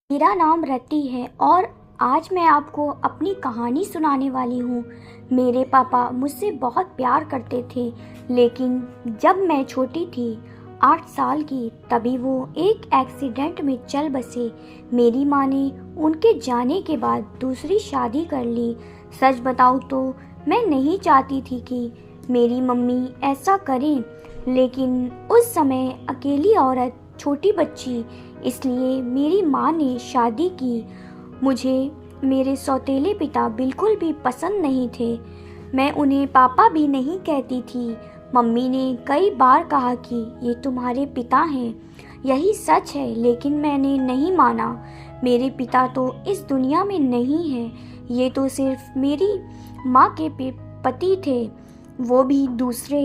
मेरा नाम रति है और आज मैं आपको अपनी कहानी सुनाने वाली हूँ। मेरे पापा मुझसे बहुत प्यार करते थे, लेकिन जब मैं छोटी थी, 8 साल की, तभी वो एक एक्सीडेंट में चल बसे। मेरी माँ ने उनके जाने के बाद दूसरी शादी कर ली। सच बताऊँ तो मैं नहीं चाहती थी कि मेरी मम्मी ऐसा करें, लेकिन उस समय अकेली औरत, छोटी बच्ची, इसलिए मेरी माँ ने शादी की। मुझे मेरे सौतेले पिता बिल्कुल भी पसंद नहीं थे। मैं उन्हें पापा भी नहीं कहती थी। मम्मी ने कई बार कहा कि ये तुम्हारे पिता हैं, यही सच है, लेकिन मैंने नहीं माना। मेरे पिता तो इस दुनिया में नहीं हैं, ये तो सिर्फ मेरी माँ के पति थे, वो भी दूसरे।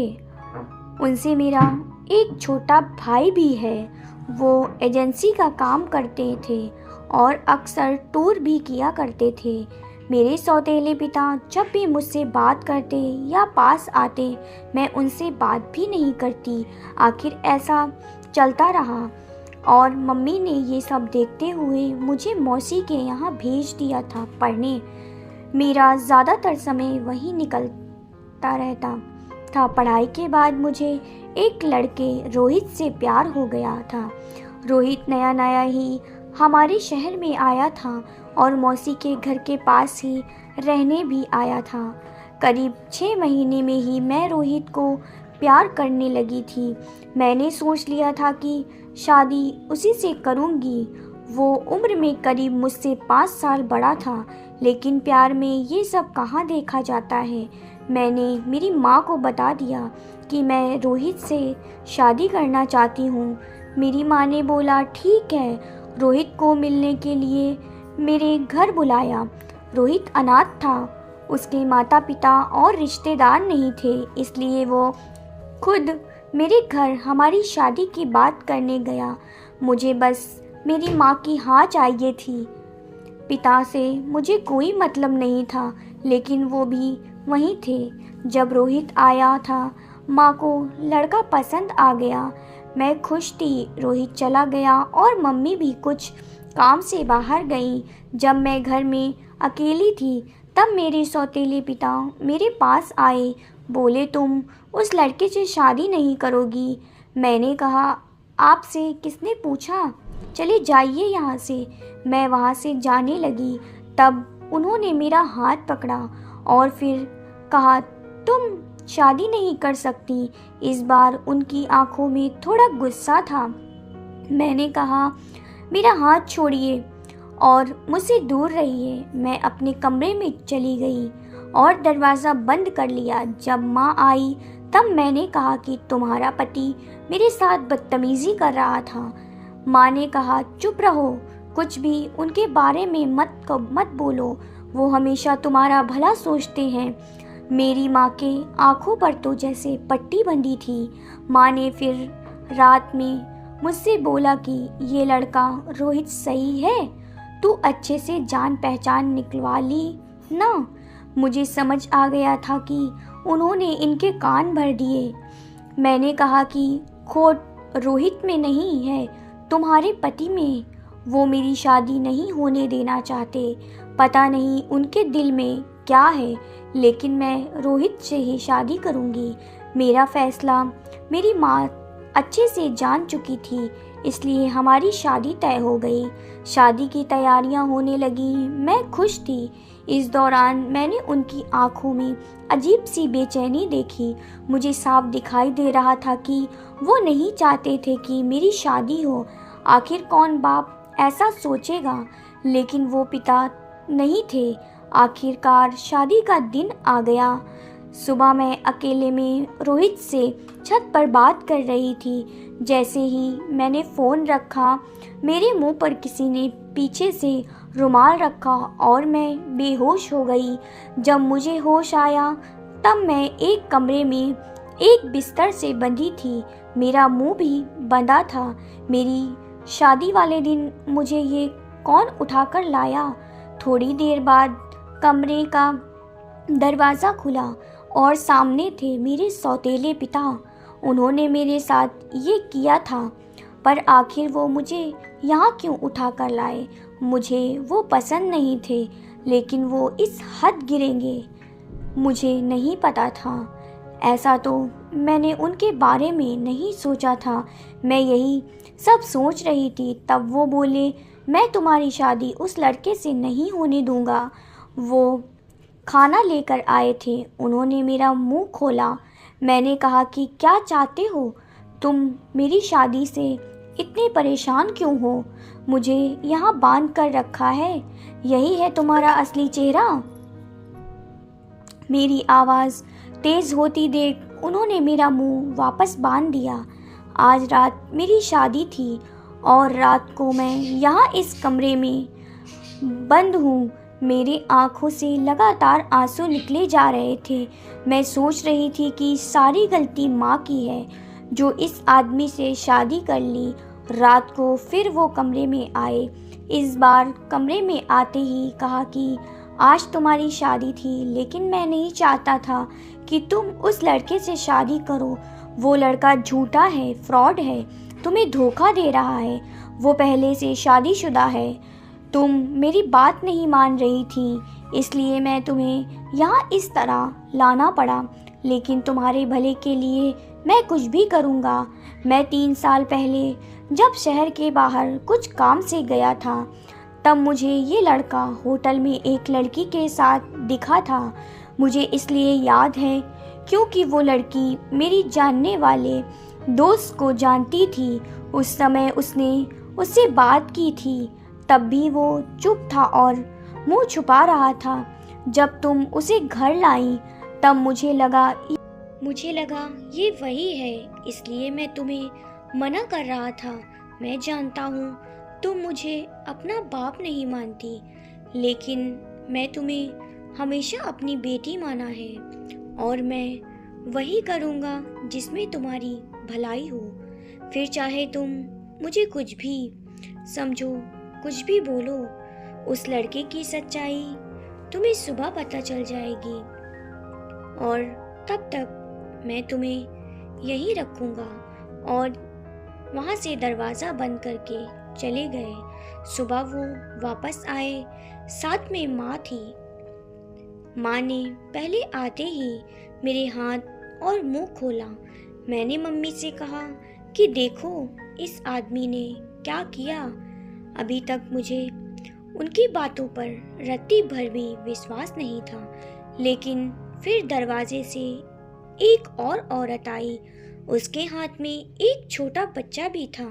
उनसे मेरा एक छोटा भाई भी है। वो एजेंसी का काम करते थे और अक्सर टूर भी किया करते थे। मेरे सौतेले पिता जब भी मुझसे बात करते या पास आते, मैं उनसे बात भी नहीं करती। आखिर ऐसा चलता रहा और मम्मी ने ये सब देखते हुए मुझे मौसी के यहाँ भेज दिया था पढ़ने। मेरा ज़्यादातर समय वहीं निकलता रहता था। पढ़ाई के बाद मुझे एक लड़के रोहित से प्यार हो गया था। रोहित नया नया ही हमारे शहर में आया था और मौसी के घर के पास ही रहने भी आया था। करीब 6 महीने में ही मैं रोहित को प्यार करने लगी थी। मैंने सोच लिया था कि शादी उसी से करूँगी। वो उम्र में करीब मुझसे 5 साल बड़ा था, लेकिन प्यार में ये सब कहाँ देखा जाता है। मैंने मेरी माँ को बता दिया कि मैं रोहित से शादी करना चाहती हूँ। मेरी माँ ने बोला ठीक है, रोहित को मिलने के लिए मेरे घर बुलाया। रोहित अनाथ था, उसके माता पिता और रिश्तेदार नहीं थे, इसलिए वो खुद मेरे घर हमारी शादी की बात करने गया। मुझे बस मेरी माँ की हाँ चाहिए थी। पिता से मुझे कोई मतलब नहीं था, लेकिन वो भी वहीं थे। जब रोहित आया था, माँ को लड़का पसंद आ गया। मैं खुश थी। रोहित चला गया और मम्मी भी कुछ काम से बाहर गई। जब मैं घर में अकेली थी, तब मेरे सौतेले पिता मेरे पास आए। बोले तुम उस लड़के से शादी नहीं करोगी। मैंने कहा आपसे किसने पूछा, चले जाइए यहाँ से। मैं वहाँ से जाने लगी, तब उन्होंने मेरा हाथ पकड़ा और फिर कहा तुम शादी नहीं कर सकती। इस बार उनकी आंखों में थोड़ा गुस्सा था। मैंने कहा मेरा हाथ छोड़िए और मुझसे दूर रहिए। मैं अपने कमरे में चली गई और दरवाज़ा बंद कर लिया। जब माँ आई, तब मैंने कहा कि तुम्हारा पति मेरे साथ बदतमीज़ी कर रहा था। माँ ने कहा चुप रहो, कुछ भी उनके बारे में मत बोलो, वो हमेशा तुम्हारा भला सोचते हैं। मेरी माँ के आंखों पर तो जैसे पट्टी बंधी थी। माँ ने फिर रात में मुझसे बोला कि ये लड़का रोहित सही है, तू अच्छे से जान पहचान निकलवा ली ना। मुझे समझ आ गया था कि उन्होंने इनके कान भर दिए। मैंने कहा कि खोट रोहित में नहीं है, तुम्हारे पति में। वो मेरी शादी नहीं होने देना चाहते। पता नहीं उनके दिल में क्या है, लेकिन मैं रोहित से ही शादी करूंगी। मेरा फैसला मेरी माँ अच्छे से जान चुकी थी, इसलिए हमारी शादी तय हो गई। शादी की तैयारियां होने लगी। मैं खुश थी। इस दौरान मैंने उनकी आंखों में अजीब सी बेचैनी देखी। मुझे साफ दिखाई दे रहा था कि वो नहीं चाहते थे कि मेरी शादी हो। आखिर कौन बाप ऐसा सोचेगा, लेकिन वो पिता नहीं थे। आखिरकार शादी का दिन आ गया। सुबह मैं अकेले में रोहित से छत पर बात कर रही थी। जैसे ही मैंने फ़ोन रखा, मेरे मुंह पर किसी ने पीछे से रुमाल रखा और मैं बेहोश हो गई। जब मुझे होश आया, तब मैं एक कमरे में एक बिस्तर से बंधी थी। मेरा मुंह भी बंधा था। मेरी शादी वाले दिन मुझे ये कौन उठाकर लाया? थोड़ी देर बाद कमरे का दरवाज़ा खुला और सामने थे मेरे सौतेले पिता। उन्होंने मेरे साथ ये किया था। पर आखिर वो मुझे यहाँ क्यों उठा कर लाए। मुझे वो पसंद नहीं थे, लेकिन वो इस हद गिरेंगे मुझे नहीं पता था। ऐसा तो मैंने उनके बारे में नहीं सोचा था। मैं यही सब सोच रही थी, तब वो बोले, मैं तुम्हारी शादी उस लड़के से नहीं होने दूंगा। वो खाना लेकर आए थे, उन्होंने मेरा मुंह खोला। मैंने कहा कि क्या चाहते हो तुम, मेरी शादी से इतने परेशान क्यों हो? मुझे यहाँ बांध कर रखा है, यही है तुम्हारा असली चेहरा? मेरी आवाज़ तेज़ होती देख उन्होंने मेरा मुंह वापस बांध दिया। आज रात मेरी शादी थी और रात को मैं यहाँ इस कमरे में बंद हूँ। मेरी आँखों से लगातार आंसू निकले जा रहे थे। मैं सोच रही थी कि सारी गलती माँ की है, जो इस आदमी से शादी कर ली। रात को फिर वो कमरे में आए। इस बार कमरे में आते ही कहा कि आज तुम्हारी शादी थी, लेकिन मैं नहीं चाहता था कि तुम उस लड़के से शादी करो। वो लड़का झूठा है, फ्रॉड है, तुम्हें धोखा दे रहा है। वो पहले से शादीशुदा है। तुम मेरी बात नहीं मान रही थी, इसलिए मैं तुम्हें यहाँ इस तरह लाना पड़ा, लेकिन तुम्हारे भले के लिए मैं कुछ भी करूँगा। मैं 3 साल पहले जब शहर के बाहर कुछ काम से गया था, तब मुझे ये लड़का होटल में एक लड़की के साथ दिखा था। मुझे इसलिए याद है क्योंकि वो लड़की मेरी जानने वाले दोस्त को जानती थी। उस समय उसने उससे बात की थी, तब भी वो चुप था और मुंह छुपा रहा था। जब तुम उसे घर लाई, तब मुझे लगा ये वही है, इसलिए मैं तुम्हें मना कर रहा था। मैं जानता हूँ तुम मुझे अपना बाप नहीं मानती, लेकिन मैं तुम्हें हमेशा अपनी बेटी माना है और मैं वही करूँगा जिसमें तुम्हारी भलाई हो। फिर चाहे तुम मुझे कुछ भी समझो, कुछ भी बोलो, उस लड़के की सच्चाई तुम्हें सुबह पता चल जाएगी और तब तक मैं तुम्हें यहीं रखूँगा। और वहाँ से दरवाज़ा बंद करके चले गए। सुबह वो वापस आए, साथ में माँ थी। माँ ने पहले आते ही मेरे हाथ और मुंह खोला। मैंने मम्मी से कहा कि देखो इस आदमी ने क्या किया। अभी तक मुझे उनकी बातों पर रत्ती भर भी विश्वास नहीं था, लेकिन फिर दरवाजे से एक और औरत आई। उसके हाथ में एक छोटा बच्चा भी था।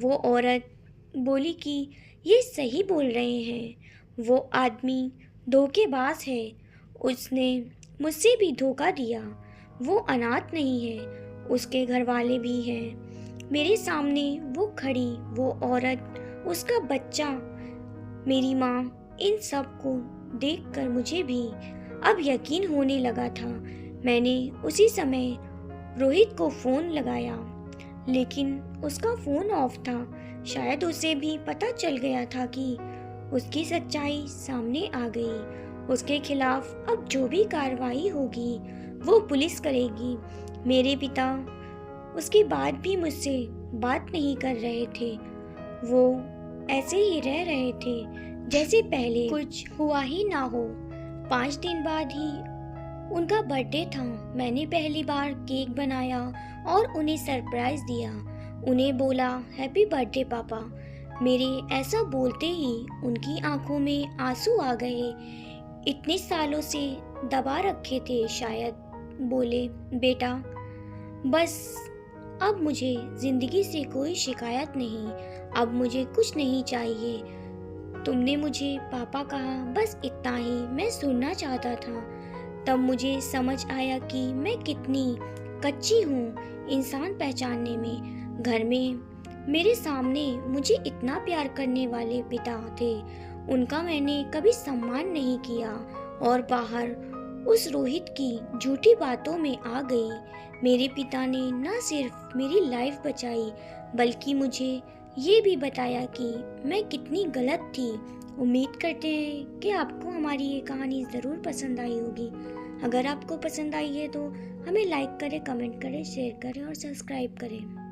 वो औरत बोली कि ये सही बोल रहे हैं, वो आदमी धोखेबाज है, उसने मुझसे भी धोखा दिया। वो अनाथ नहीं है, उसके घर वाले भी हैं। मेरे सामने वो खड़ी, वो औरत, उसका बच्चा, मेरी माँ, इन सब को देखकर मुझे भी अब यकीन होने लगा था। मैंने उसी समय रोहित को फ़ोन लगाया, लेकिन उसका फ़ोन ऑफ था। शायद उसे भी पता चल गया था कि उसकी सच्चाई सामने आ गई। उसके खिलाफ अब जो भी कार्रवाई होगी वो पुलिस करेगी। मेरे पिता उसके बाद भी मुझसे बात नहीं कर रहे थे। वो ऐसे ही रह रहे थे जैसे पहले कुछ हुआ ही ना हो। 5 दिन बाद ही उनका बर्थडे था। मैंने पहली बार केक बनाया और उन्हें सरप्राइज दिया। उन्हें बोला, हैप्पी बर्थडे पापा। मेरे ऐसा बोलते ही उनकी आंखों में आंसू आ गए। इतने सालों से दबा रखे थे शायद। बोले, बेटा बस अब मुझे ज़िंदगी से कोई शिकायत नहीं, अब मुझे कुछ नहीं चाहिए। तुमने मुझे पापा कहा, बस इतना ही मैं सुनना चाहता था। तब मुझे समझ आया कि मैं कितनी कच्ची हूँ इंसान पहचानने में। घर में मेरे सामने मुझे इतना प्यार करने वाले पिता थे, उनका मैंने कभी सम्मान नहीं किया, और बाहर उस रोहित की झूठी बातों में आ गई। मेरे पिता ने न सिर्फ मेरी लाइफ बचाई, बल्कि मुझे ये भी बताया कि मैं कितनी गलत थी। उम्मीद करते हैं कि आपको हमारी ये कहानी ज़रूर पसंद आई होगी। अगर आपको पसंद आई है तो हमें लाइक करें, कमेंट करें, शेयर करें और सब्सक्राइब करें।